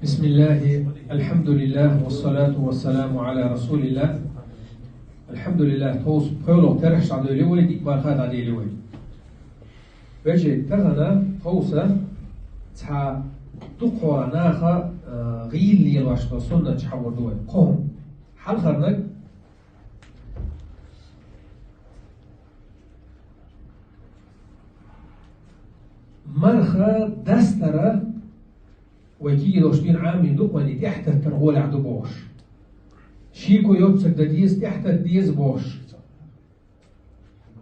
بسم الله الحمد لله والصلاة والسلام على رسول الله. الحمد لله توس بقولوا ترحش عدو لوي ديك بارخات عدي لوي بجي تغنى توسا تها تقوى ناخا غيل لي الواشتو سنة تحور دوي قوم حال خرنك مرخا دسترة وكي دوشتين عامين دوقواني تحت الترغول عدو بوش شيكو يوتسك ديز تحت الديز بوش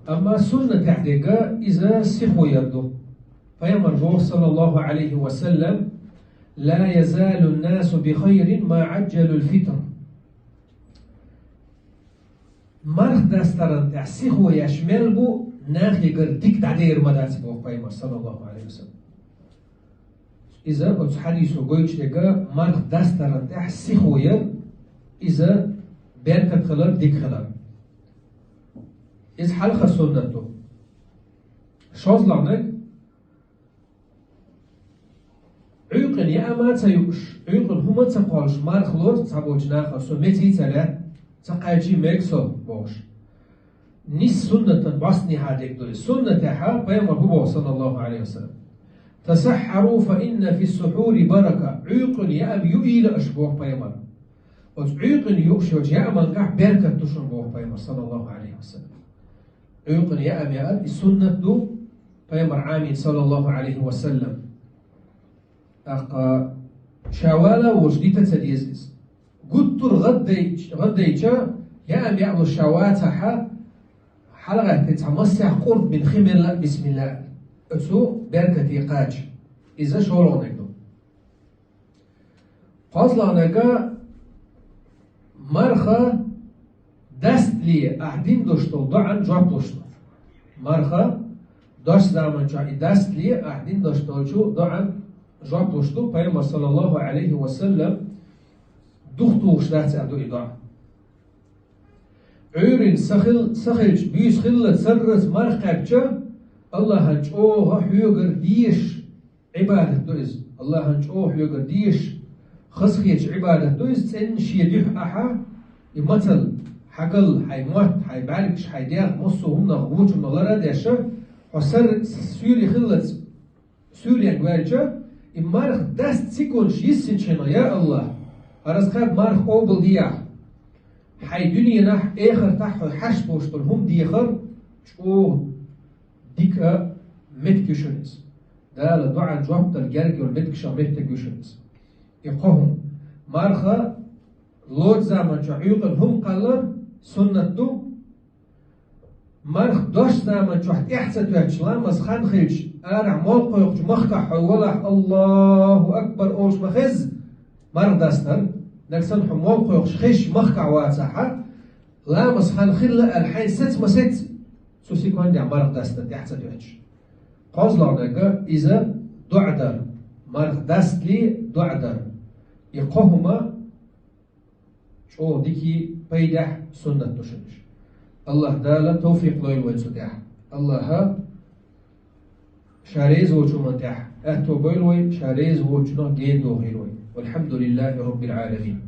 أما سنة تحديقا إذا سخو يردو فيمر صلى الله عليه وسلم لا يزال الناس بخير ما عجل الفتر مرخ دستران تحسيخو يشمل بو ناخي قردك تعدير مدات بو فيمر صلى الله عليه وسلم إذا أتحديثو قويتش لقا مرخ دستران تحسيخو يرد إذا بركة خلال ديك خلال إذا حلقة سنتو شوز لعنك عيقن يا أما تيوش عيقن هما تقالش مارخ لور تابوش ناخر سو متي تلا تقاجي ميكسو بوش نيس سنة باسني هاديك دول سنة حا بيامر هو صلى الله عليه وسلم تسحروا فإن في السحور بركة عيقن يا أم يؤيل أشبوه بيامر وعيقن يؤشوج يا أم القع بركة تشنبوه بيامر صلى الله عليه وسلم عيقن يا أم يا أم السنة دو بيامر عامين صلى الله عليه وسلم أقا شوالا وجديتا تديزيز قدتر غديجا يا أم يعمل شواتها حلقة تتمسح قرب من خمل بسم الله أتسو بركة قاج إذا شولو نكدو فاصلا نكا مرخا دست لي أحدين دوشتو دعان جواب دوشتو مرخا داشت زمان جاي دست لي أحدين دوشتو دعان جواب دوشتو پیامبر صلی الله علیه و سلم دختو شرحت عدو إضاع عيرين سخلج بيش خلت سرت مرقب جا الله هنجوه حيوغر ديش عبادة دوز الله هنجوه حيوغر ديش خسخيج عبادة دوز تن شيديح أحا يمثل حقل حيموت حيبالكش حيدياغ مصو هم نغوج من الله راديشا وسر سوري خلت سوريا قوالجا مرخ دست سيكونش يسنشنا يا الله هرس خاب مرخ أوبل دياح حي دنيا نح آخر تحت حش بوشتل هم ديخر شو ديكا متكشنز ده لدعاء جواب تلقارك والمتكشا متكشنز يقهم مرخا لود زمان شعيقن هم قلر سنة دو مرخ دوش زمان شوحت احسد وحشلام از خان خيش أرع موقع يقج مخكع حولح الله أكبر أوش مخز مرخ دستر نكسن حو موقع يقج خيش مخكع واتساحة لامس خان خلة الحين ست مسيت سوسي كوان دي مرخ دستر دي احسد وحش قوزلانك إذا دعدر مرخ دست لي دعدر يقهما شو ديكي بيدح سنة تشنش الله دالا توفيق لويل ويتسدح الله شاريز وچو منتح اهتو بيلوي شاريز وچنا جين دو هيلوي والحمد لله رب العالمين.